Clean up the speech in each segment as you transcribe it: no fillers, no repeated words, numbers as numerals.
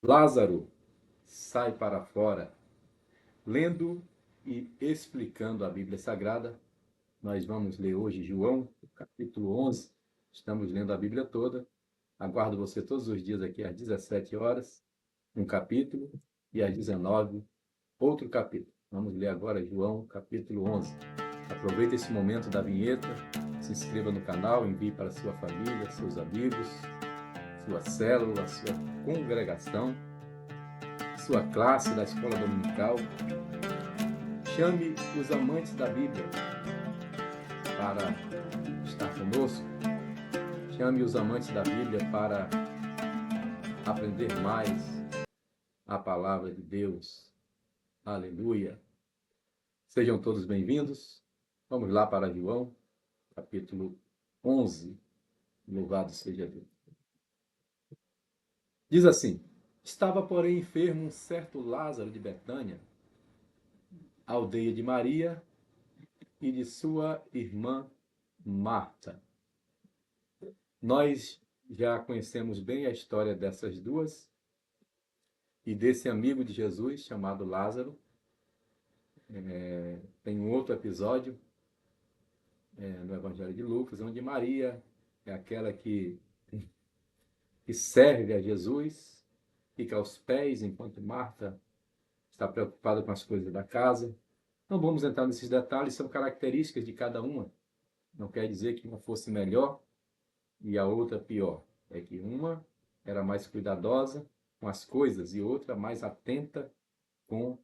Lázaro sai para fora. Lendo e explicando a Bíblia Sagrada, nós vamos ler hoje João, capítulo 11. Estamos lendo a Bíblia toda. Aguardo você todos os dias aqui às 17 horas, um capítulo, e às 19, outro capítulo. Vamos ler agora João, capítulo 11. Aproveite esse momento da vinheta, se inscreva no canal, envie para sua família, seus amigos, sua célula, sua congregação, sua classe da escola dominical. Chame os amantes da Bíblia para estar conosco. Chame os amantes da Bíblia para aprender mais a palavra de Deus. Aleluia. Sejam todos bem-vindos. Vamos lá para João, capítulo 11. Louvado seja Deus. Diz assim: Estava, porém, enfermo um certo Lázaro de Betânia, aldeia de Maria e de sua irmã Marta. Nós já conhecemos bem a história dessas duas e desse amigo de Jesus chamado Lázaro. Tem um outro episódio no Evangelho de Lucas, onde Maria é aquela que serve a Jesus, fica aos pés, enquanto Marta está preocupada com as coisas da casa. Não vamos entrar nesses detalhes, são características de cada uma. Não quer dizer que uma fosse melhor e a outra pior. É que uma era mais cuidadosa com as coisas e outra mais atenta com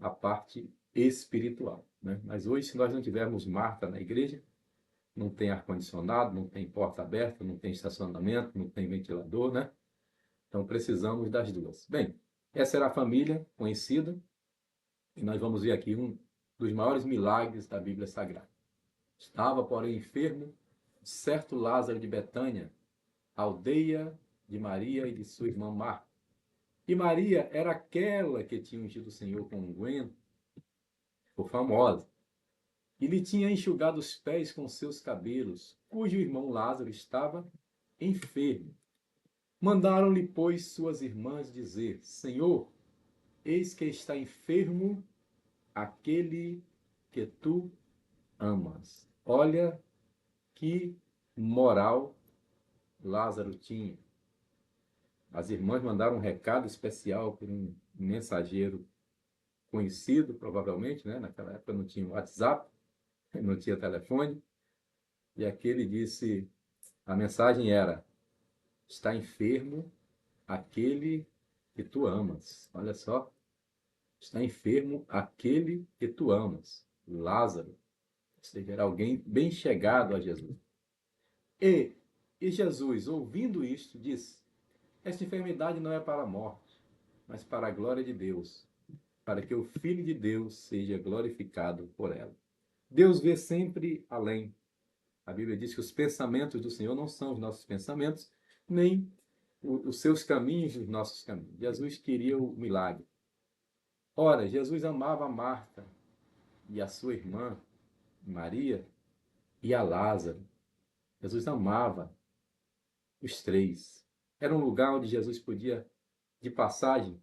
a parte espiritual, né? Mas hoje, se nós não tivermos Marta na igreja, não tem ar-condicionado, não tem porta aberta, não tem estacionamento, não tem ventilador, né? Então precisamos das duas. Bem, essa era a família conhecida e nós vamos ver aqui um dos maiores milagres da Bíblia Sagrada. Estava, porém, enfermo certo Lázaro de Betânia, aldeia de Maria e de sua irmã Marta. E Maria era aquela que tinha ungido o Senhor com unguento, ficou famosa, e lhe tinha enxugado os pés com seus cabelos, cujo irmão Lázaro estava enfermo. Mandaram-lhe, pois, suas irmãs dizer: Senhor, eis que está enfermo aquele que tu amas. Olha que moral Lázaro tinha. As irmãs mandaram um recado especial por um mensageiro conhecido, provavelmente, né? Naquela época não tinha WhatsApp, não tinha telefone, e aquele disse, a mensagem era: está enfermo aquele que tu amas. Olha só, está enfermo aquele que tu amas, Lázaro, ou seja, era alguém bem chegado a Jesus. E, e Jesus, ouvindo isto, disse: esta enfermidade não é para a morte, mas para a glória de Deus, para que o Filho de Deus seja glorificado por ela. Deus vê sempre além. A Bíblia diz que os pensamentos do Senhor não são os nossos pensamentos, nem os seus caminhos os nossos caminhos. Jesus queria o milagre. Ora, Jesus amava a Marta e a sua irmã, Maria, e a Lázaro. Jesus amava os três. Era um lugar onde Jesus podia, de passagem,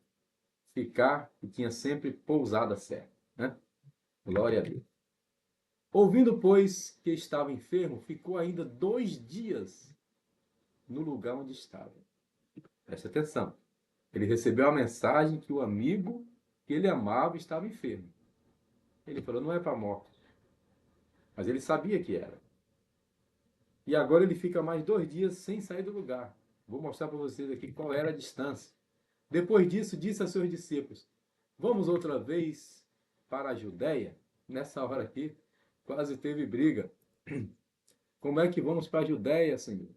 ficar e tinha sempre pousada certa, né? Glória a Deus. Ouvindo, pois, que estava enfermo, ficou ainda 2 dias no lugar onde estava. Preste atenção. Ele recebeu a mensagem que o amigo que ele amava estava enfermo. Ele falou, não é para a morte. Mas ele sabia que era. E agora ele fica mais 2 dias sem sair do lugar. Vou mostrar para vocês aqui qual era a distância. Depois disso, disse a seus discípulos: vamos outra vez para a Judéia? Nessa hora aqui, quase teve briga. Como é que vamos para a Judéia, Senhor?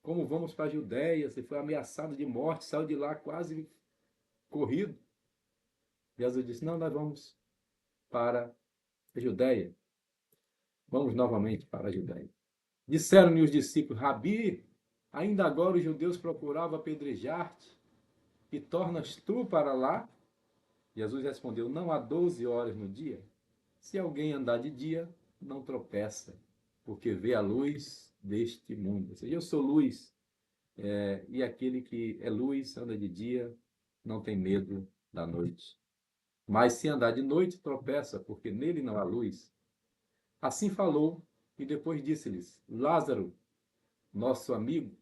Como vamos para a Judéia? Você foi ameaçado de morte, saiu de lá quase corrido. Jesus disse: não, nós vamos para a Judéia. Vamos novamente para a Judéia. Disseram-lhe os discípulos: Rabi, ainda agora os judeus procuravam apedrejar-te, e tornas tu para lá? Jesus respondeu: não há 12 horas no dia? Se alguém andar de dia, não tropeça, porque vê a luz deste mundo. Ou seja, eu sou luz. e aquele que é luz, anda de dia, não tem medo da noite. Mas se andar de noite, tropeça, porque nele não há luz. Assim falou, e depois disse-lhes: Lázaro, nosso amigo,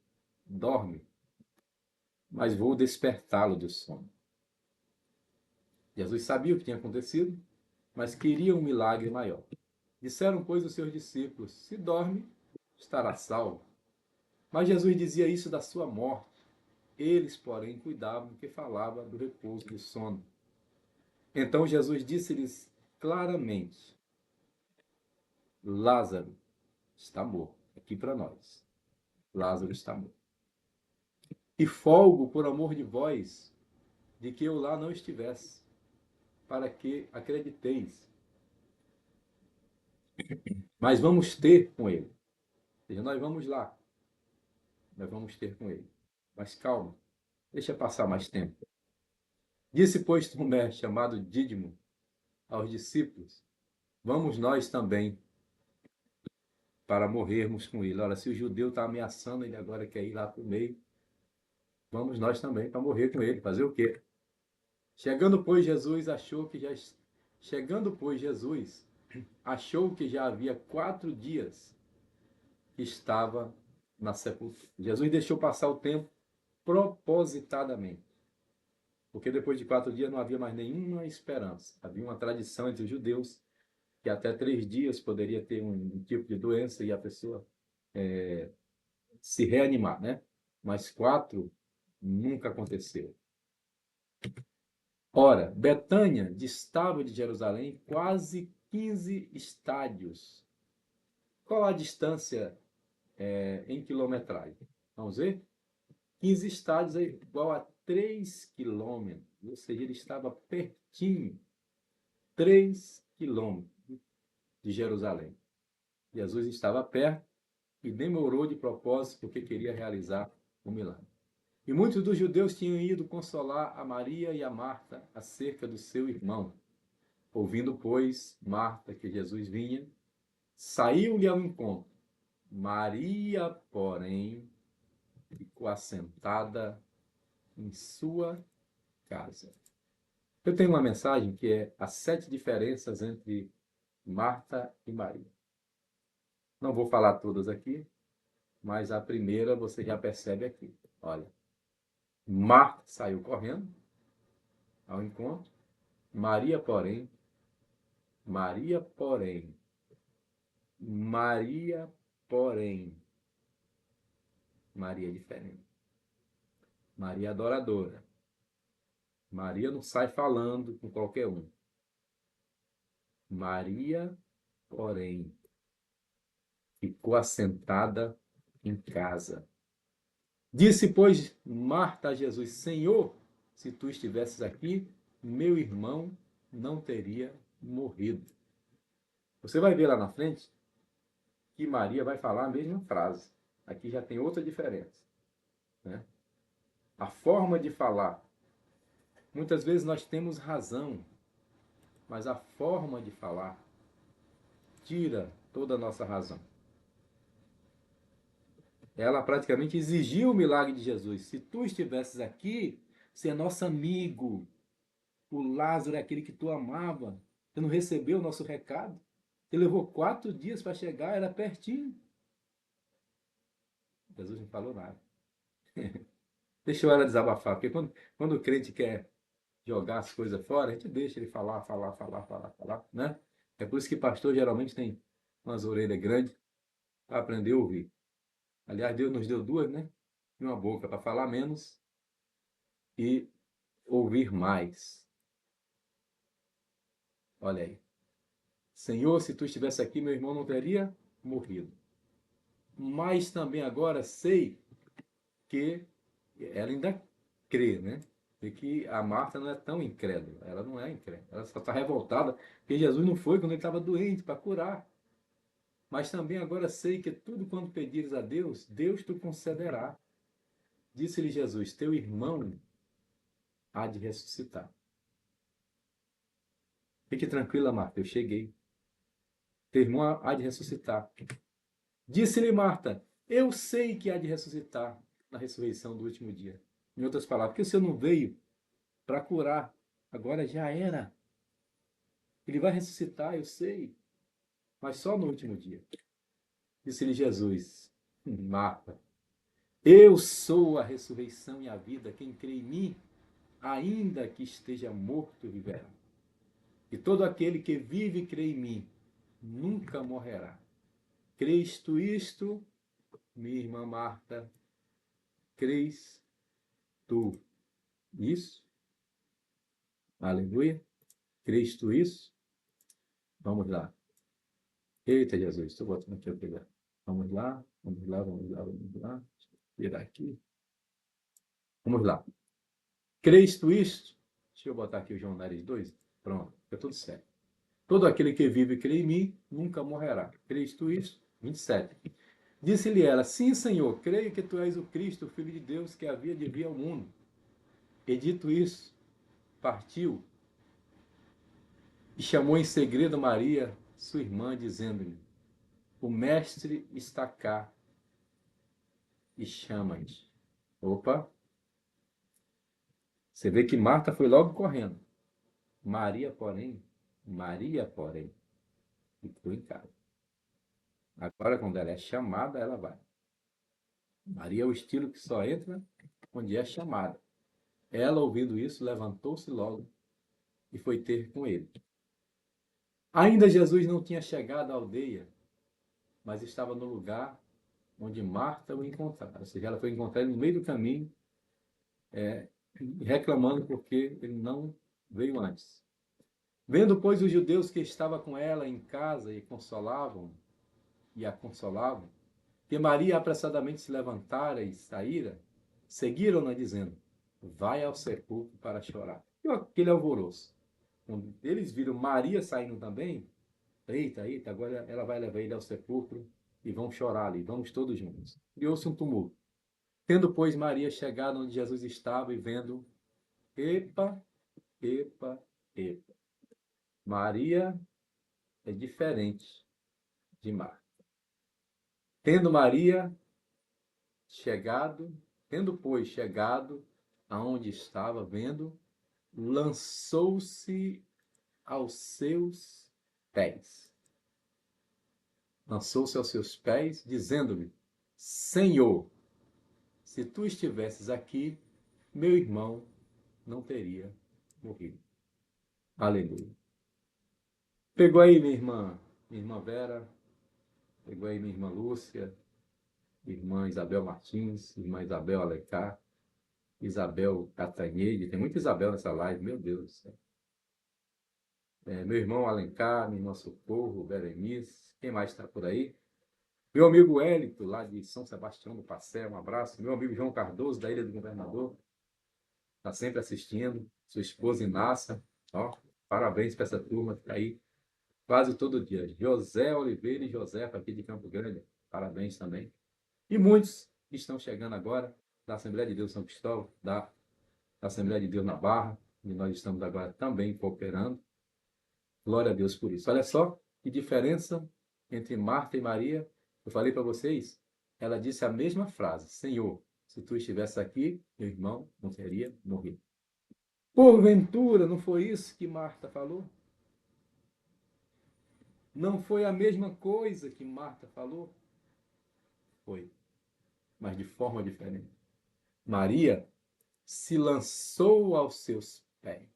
dorme, mas vou despertá-lo do sono. Jesus sabia o que tinha acontecido, mas queria um milagre maior. Disseram, pois, os seus discípulos: se dorme, estará salvo. Mas Jesus dizia isso da sua morte. Eles, porém, cuidavam que falava do repouso do sono. Então Jesus disse-lhes claramente: Lázaro está morto. Aqui para nós. Lázaro está morto. E folgo por amor de vós, de que eu lá não estivesse, para que acrediteis. Mas vamos ter com ele. Ou seja, nós vamos lá. Nós vamos ter com ele. Mas calma, deixa passar mais tempo. Disse, pois, Tomé, chamado Dídimo, aos discípulos: vamos nós também para morrermos com ele. Ora, se o judeu está ameaçando, ele agora quer ir lá para o meio, vamos nós também para morrer com ele. Fazer o quê? Chegando, pois, Jesus achou que já havia 4 dias que estava na sepultura. Jesus deixou passar o tempo propositadamente, porque depois de 4 dias não havia mais nenhuma esperança. Havia uma tradição entre os judeus que até 3 dias poderia ter um tipo de doença e a pessoa se reanimar, né? Mas 4 nunca aconteceu. Ora, Betânia distava de Jerusalém quase 15 estádios. Qual a distância em quilometragem? Vamos ver? 15 estádios é igual a 3 quilômetros. Ou seja, ele estava pertinho. 3 quilômetros de Jerusalém. Jesus estava perto e demorou de propósito porque queria realizar o milagre. E muitos dos judeus tinham ido consolar a Maria e a Marta acerca do seu irmão. Ouvindo, pois, Marta que Jesus vinha, saiu-lhe ao encontro. Maria, porém, ficou assentada em sua casa. Eu tenho uma mensagem que é as 7 diferenças entre Marta e Maria. Não vou falar todas aqui, mas a primeira você já percebe aqui. Olha, Marta saiu correndo ao encontro. Maria, porém, Maria, porém, Maria, porém, Maria é diferente. Maria é adoradora. Maria não sai falando com qualquer um. Maria, porém, ficou assentada em casa. Disse, pois, Marta a Jesus: Senhor, se tu estivesses aqui, meu irmão não teria morrido. Você vai ver lá na frente que Maria vai falar a mesma frase. Aqui já tem outra diferença, né? A forma de falar. Muitas vezes nós temos razão, mas a forma de falar tira toda a nossa razão. Ela praticamente exigiu o milagre de Jesus. Se tu estivesses aqui, você é nosso amigo. O Lázaro é aquele que tu amava. Você não recebeu o nosso recado? Você levou 4 dias para chegar, era pertinho. Jesus não falou nada. Deixou ela desabafar, porque quando o crente quer jogar as coisas fora, a gente deixa ele falar, né? É por isso que pastor geralmente tem umas orelhas grandes para aprender a ouvir. Aliás, Deus nos deu 2, né? E uma boca para falar menos e ouvir mais. Olha aí. Senhor, se tu estivesse aqui, meu irmão não teria morrido. Mas também agora sei que ela ainda crê, né? E que a Marta não é tão incrédula. Ela não é incrédula. Ela só está revoltada porque Jesus não foi quando ele estava doente para curar. Mas também agora sei que tudo quanto pedires a Deus, Deus te concederá. Disse-lhe Jesus: teu irmão há de ressuscitar. Fique tranquila, Marta, eu cheguei. Teu irmão há de ressuscitar. Disse-lhe Marta: eu sei que há de ressuscitar. na ressurreição do último dia. Em outras palavras, porque o Senhor não veio para curar, agora já era. Ele vai ressuscitar, eu sei, mas só no último dia. Disse-lhe Jesus, Marta, eu sou a ressurreição e a vida, quem crê em mim, ainda que esteja morto, viverá. E todo aquele que vive e crê em mim, nunca morrerá. Crês tu isto, minha irmã Marta? Crês tu isso? Aleluia. Crês tu isso? Vamos lá. Eita, Jesus, estou botando aqui a pegar. Vamos lá, vamos lá, vamos lá, vamos lá. Deixa eu virar aqui. Vamos lá. Crês tu isto? Deixa eu botar aqui o João Nariz 2. Pronto, fica tudo certo. Todo aquele que vive e crê em mim, nunca morrerá. Crês tu isto? 27. Disse-lhe ela, sim, Senhor, creio que tu és o Cristo, o Filho de Deus, que havia de vir ao mundo. E dito isso, partiu e chamou em segredo Maria, sua irmã, dizendo-lhe, o mestre está cá e chama-te. Opa, você vê que Marta foi logo correndo. Maria, porém, ficou em casa. Agora, quando ela é chamada, ela vai. Maria é o estilo que só entra onde é chamada. Ela, ouvindo isso, levantou-se logo e foi ter com ele. Ainda Jesus não tinha chegado à aldeia, mas estava no lugar onde Marta o encontrara. Ou seja, ela foi encontrar ele no meio do caminho, reclamando porque ele não veio antes. Vendo, pois, os judeus que estavam com ela em casa e a consolavam, que Maria apressadamente se levantara e saíra, seguiram-na dizendo, vai ao sepulcro para chorar. E aquele alvoroço. Quando eles viram Maria saindo também, eita, agora ela vai levar ele ao sepulcro e vão chorar ali, vamos todos juntos. Criou-se um tumulto. Tendo, pois, Maria chegado onde Jesus estava e vendo, epa, epa, epa. Maria é diferente de Marta. Tendo Maria chegado, tendo, pois, chegado aonde estava vendo, lançou-se aos seus pés. Lançou-se aos seus pés, dizendo-lhe, Senhor, se tu estivesses aqui, meu irmão não teria morrido. Aleluia. Pegou aí minha irmã Vera, pegou aí minha irmã Lúcia, irmã Isabel Martins, irmã Isabel Alencar, Isabel Catanhede, tem muita Isabel nessa live, meu Deus do céu. Meu irmão Alencar, minha irmã Socorro, Berenice, quem mais está por aí? Meu amigo Hélito, lá de São Sebastião do Passé, um abraço. Meu amigo João Cardoso, da Ilha do Governador, está sempre assistindo. Sua esposa Inácia, ó, parabéns para essa turma que está aí quase todo dia. José Oliveira e Josefa, aqui de Campo Grande, parabéns também. E muitos que estão chegando agora da Assembleia de Deus São Cristóvão, da Assembleia de Deus na Barra, e nós estamos agora também cooperando. Glória a Deus por isso. Olha só que diferença entre Marta e Maria. Eu falei para vocês, ela disse a mesma frase, Senhor, se tu estivesse aqui, meu irmão não teria morrido. Porventura, não foi isso que Marta falou? Não foi a mesma coisa que Marta falou? Foi, mas de forma diferente. Maria se lançou aos seus pés.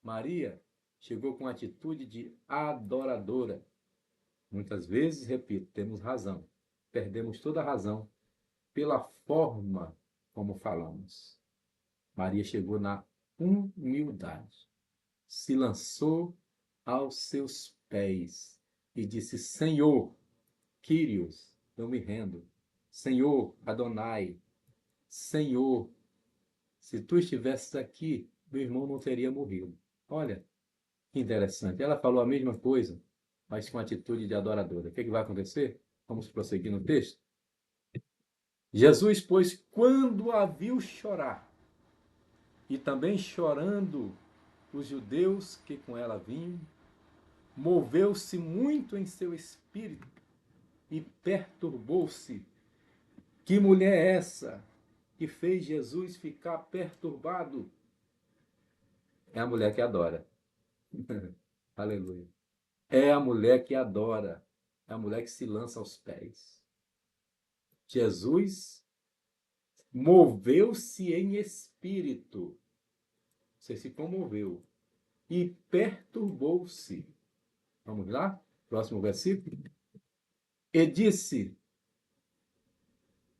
Maria chegou com atitude de adoradora. Muitas vezes, repito, temos razão. Perdemos toda a razão pela forma como falamos. Maria chegou na humildade, se lançou aos seus pés e disse: Senhor, Kyrios, eu me rendo. Senhor, Adonai, Senhor, se tu estivesses aqui, meu irmão não teria morrido. Olha, que interessante. Ela falou a mesma coisa, mas com atitude de adoradora. O que vai acontecer? Vamos prosseguir no texto. Jesus, pois, quando a viu chorar, e também chorando os judeus que com ela vinham, moveu-se muito em seu espírito e perturbou-se Que mulher é essa que fez Jesus ficar perturbado? É a mulher que adora. Aleluia. É a mulher que adora. É a mulher que se lança aos pés. Jesus moveu-se em espírito. Você se comoveu. E perturbou-se. Vamos lá? Próximo versículo. E disse: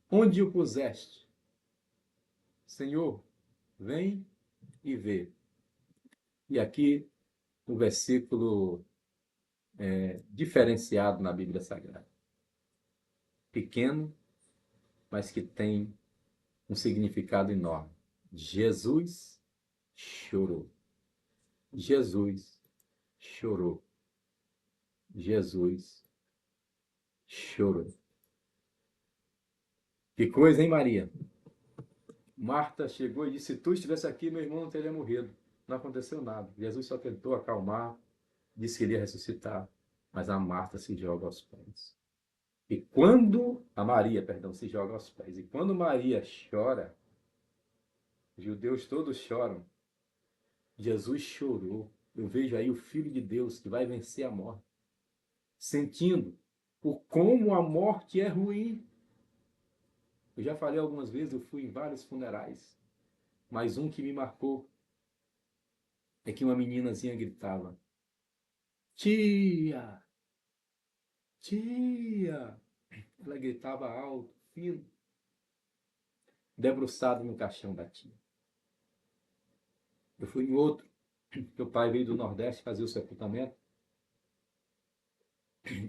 Onde o puseste? Senhor, vem e vê. E aqui o versículo diferenciado na Bíblia Sagrada. Pequeno, mas que tem um significado enorme. Jesus chorou. Jesus chorou. Jesus chorou. Que coisa, hein, Maria? Marta chegou e disse: se tu estivesse aqui, meu irmão não teria morrido. Não aconteceu nada. Jesus só tentou acalmar, disse que iria ressuscitar, mas a Marta se joga aos pés. E quando a Maria, perdão, se joga aos pés, e quando Maria chora, os judeus todos choram. Jesus chorou. Eu vejo aí o Filho de Deus que vai vencer a morte, sentindo o como a morte é ruim. Eu já falei algumas vezes, eu fui em vários funerais, mas um que me marcou é que uma meninazinha gritava: tia, tia. Ela gritava alto, fino, debruçado no caixão da tia. Eu fui em outro, que o pai veio do Nordeste fazer o sepultamento.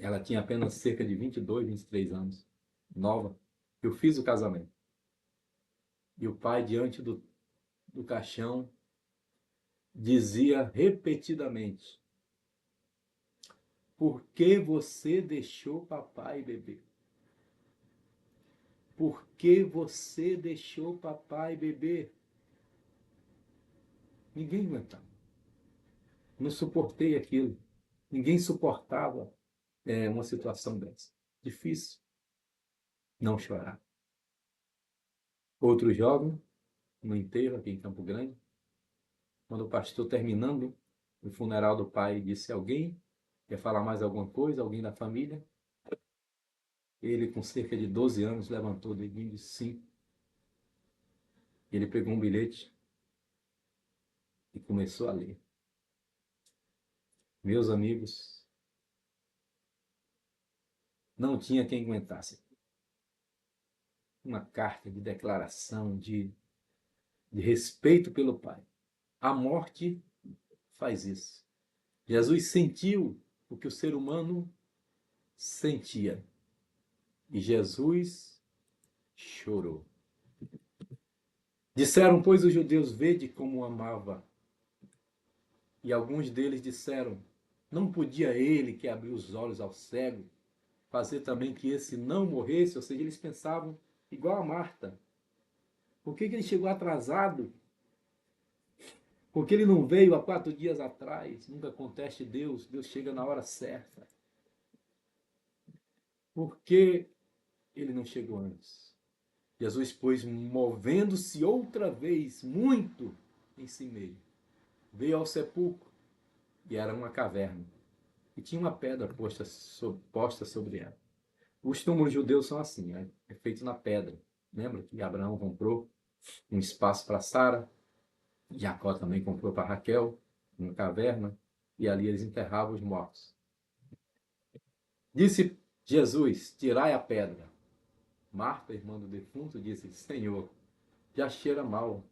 Ela tinha apenas cerca de 22, 23 anos, nova. Eu fiz o casamento. E o pai, diante do caixão, dizia repetidamente: por que você deixou papai beber? Por que você deixou papai beber? Ninguém aguentava. Não suportei aquilo. Ninguém suportava uma situação dessa. Difícil não chorar. Outro jovem, no enterro aqui em Campo Grande, quando o pastor, terminando o funeral do pai, disse: alguém quer falar mais alguma coisa? Alguém da família? Ele, com cerca de 12 anos, levantou do e disse: sim. Ele pegou um bilhete e começou a ler. Meus amigos, não tinha quem aguentasse. Uma carta de declaração, de respeito pelo pai. A morte faz isso. Jesus sentiu o que o ser humano sentia. E Jesus chorou. Disseram, pois, os judeus: vede como o amava. E alguns deles disseram: não podia ele, que abriu os olhos ao cego, fazer também que esse não morresse? Ou seja, eles pensavam igual a Marta. Por que ele chegou atrasado? Porque ele não veio há 4 dias atrás? Nunca conteste Deus. Deus chega na hora certa. Por que ele não chegou antes? Jesus, pois, movendo-se outra vez muito em si mesmo, veio ao sepulcro, e era uma caverna, e tinha uma pedra posta sobre ela. Os túmulos judeus são assim, é feito na pedra. Lembra que Abraão comprou um espaço para Sara, Jacó também comprou para Raquel uma caverna, e ali eles enterravam os mortos. Disse Jesus: tirai a pedra. Marta, irmã do defunto, disse: Senhor, já cheira mal,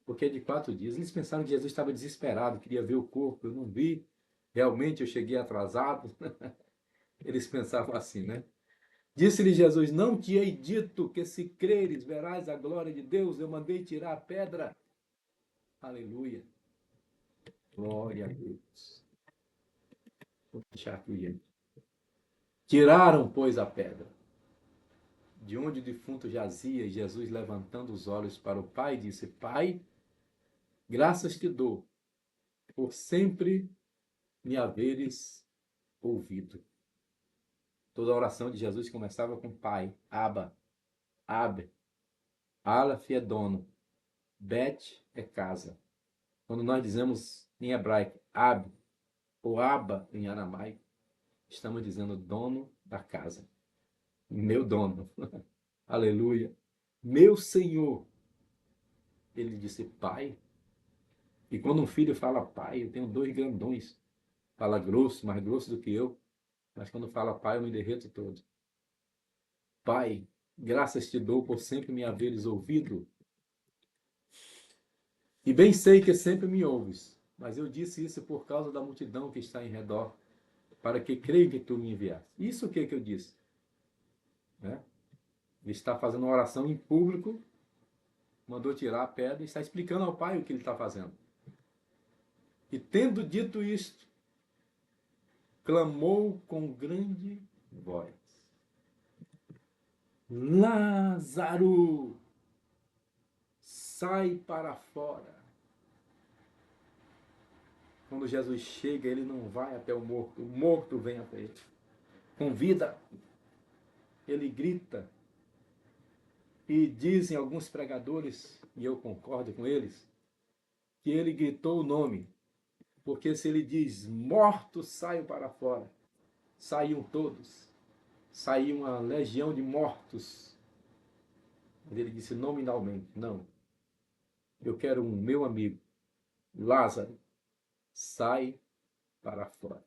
porque é de 4 dias. Eles pensaram que Jesus estava desesperado, queria ver o corpo. Eu não vi, realmente eu cheguei atrasado. Eles pensavam assim, né? Disse-lhe Jesus: não te hei dito que se creres verás a glória de Deus? Eu mandei tirar a pedra. Aleluia. Glória a Deus. Vou deixar aqui, gente. Tiraram, pois, a pedra de onde o defunto jazia, e Jesus, levantando os olhos para o Pai, disse: Pai, graças te dou por sempre me haveres ouvido. Toda a oração de Jesus começava com Pai, Abba. Ab. Aleph é dono. Bet é casa. Quando nós dizemos em hebraico Ab ou Abba em aramaico, estamos dizendo dono da casa. Meu dono. Aleluia. Meu Senhor. Ele disse pai. E quando um filho fala pai, eu tenho dois grandões. Fala grosso, mais grosso do que eu. Mas quando fala pai, eu me derreto todo. Pai, graças te dou por sempre me haveres ouvido. E bem sei que sempre me ouves. Mas eu disse isso por causa da multidão que está em redor, para que creia que tu me enviaste. Isso o que eu disse? Né? Ele está fazendo uma oração em público, mandou tirar a pedra e está explicando ao pai o que ele está fazendo. E tendo dito isto, clamou com grande voz: Lázaro, sai para fora. Quando Jesus chega, ele não vai até o morto vem até ele. Com vida, ele grita. E dizem alguns pregadores, e eu concordo com eles, que ele gritou o nome. Porque se ele diz, mortos saiam para fora, saíam todos. Saiu uma legião de mortos. Mas ele disse nominalmente, não. Eu quero um meu amigo, Lázaro, sai para fora.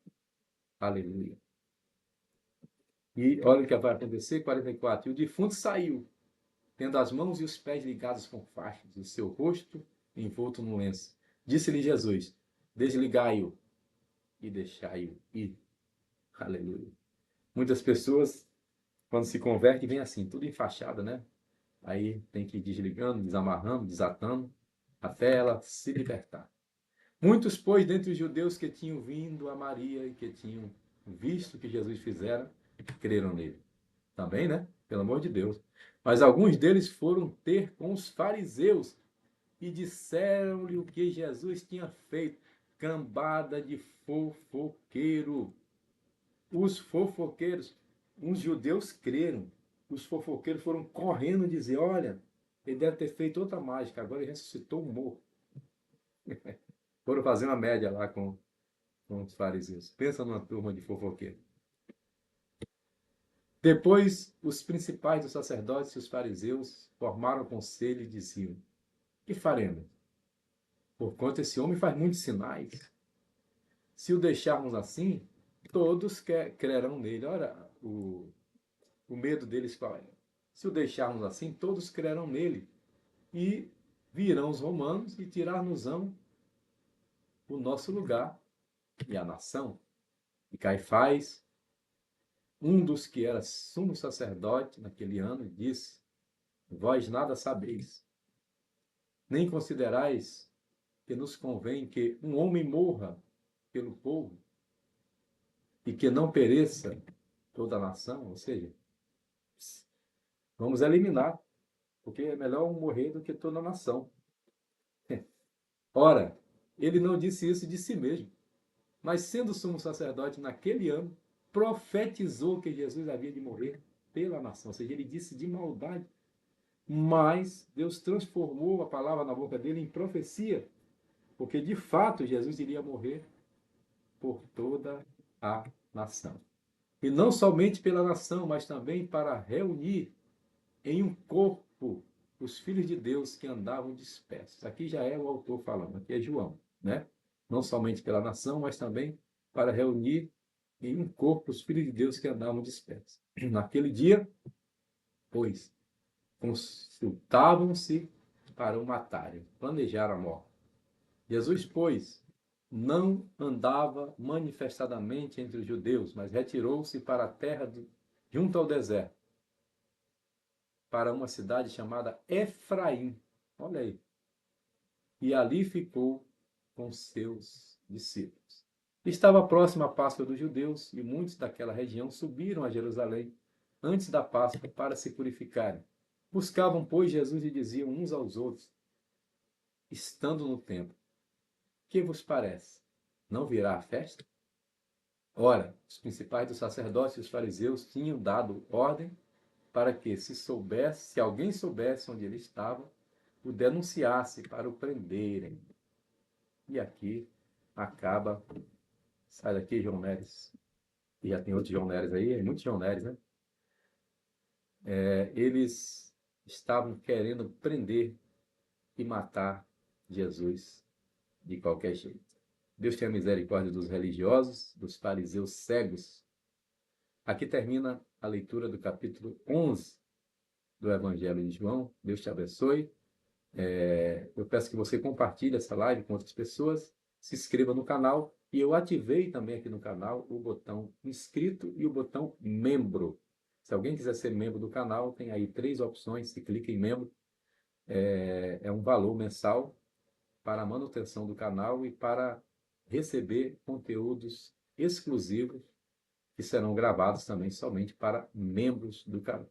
Aleluia. E olha o que vai acontecer, 44. E o defunto saiu, tendo as mãos e os pés ligados com faixas, e o seu rosto envolto num lenço. Disse-lhe Jesus, desligai-o e deixai-o ir. Aleluia. Muitas pessoas, quando se convertem, vem assim, tudo enfaixada, né? Aí tem que ir desligando, desamarrando, desatando, até ela se libertar. Muitos, pois, dentre os judeus que tinham vindo a Maria e que tinham visto o que Jesus fizera, creram nele. Também, né? Pelo amor de Deus. Mas alguns deles foram ter com os fariseus e disseram-lhe o que Jesus tinha feito. Cambada de fofoqueiro. Os fofoqueiros, uns judeus creram. Os fofoqueiros foram correndo dizer, olha, ele deve ter feito outra mágica, agora ele ressuscitou o morto. Foram fazer uma média lá com os fariseus. Pensa numa turma de fofoqueiros. Depois, os principais dos sacerdotes e os fariseus formaram conselho e diziam, que faremos? Porquanto esse homem faz muitos sinais. Se o deixarmos assim, todos crerão nele. Ora, o medo deles qual é? Se o deixarmos assim, todos crerão nele. E virão os romanos e tirar-nos-ão o nosso lugar e a nação. E Caifás, um dos que era sumo sacerdote naquele ano, disse, vós nada sabeis, nem considerais que nos convém que um homem morra pelo povo e que não pereça toda a nação, ou seja, vamos eliminar, porque é melhor um morrer do que toda a nação. Ora, ele não disse isso de si mesmo, mas sendo sumo sacerdote naquele ano, profetizou que Jesus havia de morrer pela nação, ou seja, ele disse de maldade, mas Deus transformou a palavra na boca dele em profecia, porque de fato Jesus iria morrer por toda a nação. E não somente pela nação, mas também para reunir em um corpo os filhos de Deus que andavam dispersos. Aqui já é o autor falando, aqui é João, né? Não somente pela nação, mas também para reunir em um corpo os filhos de Deus que andavam dispersos. Naquele dia, pois, consultavam-se para o matarem, planejaram a morte. Jesus, pois, não andava manifestadamente entre os judeus, mas retirou-se para a terra junto ao deserto, para uma cidade chamada Efraim. Olha aí. E ali ficou com seus discípulos. Estava próxima a Páscoa dos judeus e muitos daquela região subiram a Jerusalém antes da Páscoa para se purificarem. Buscavam, pois, Jesus e diziam uns aos outros, estando no templo, que vos parece? Não virá a festa? Ora, os principais dos sacerdotes e os fariseus tinham dado ordem para que, se alguém soubesse onde ele estava, o denunciasse para o prenderem. E aqui acaba. Sai daqui, João Neres. E já tem outros João Neres aí, muitos João Neres, né? Eles estavam querendo prender e matar Jesus de qualquer jeito. Deus tenha misericórdia dos religiosos, dos fariseus cegos. Aqui termina a leitura do capítulo 11 do Evangelho de João. Deus te abençoe. Eu peço que você compartilhe essa live com outras pessoas, se inscreva no canal e eu ativei também aqui no canal o botão inscrito e o botão membro. Se alguém quiser ser membro do canal, tem aí 3 opções, se clica em membro. É um valor mensal para a manutenção do canal e para receber conteúdos exclusivos que serão gravados também somente para membros do canal.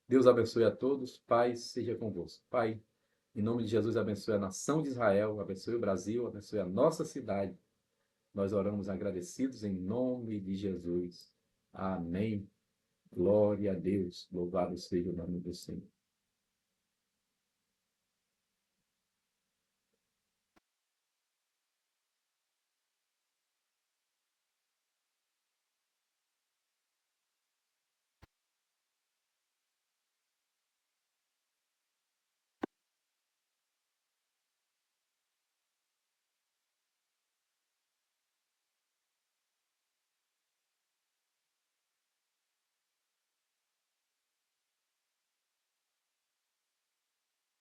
Deus abençoe a todos, paz seja convosco. Pai, em nome de Jesus, abençoe a nação de Israel, abençoe o Brasil, abençoe a nossa cidade. Nós oramos agradecidos em nome de Jesus. Amém. Glória a Deus. Louvado seja o nome do Senhor.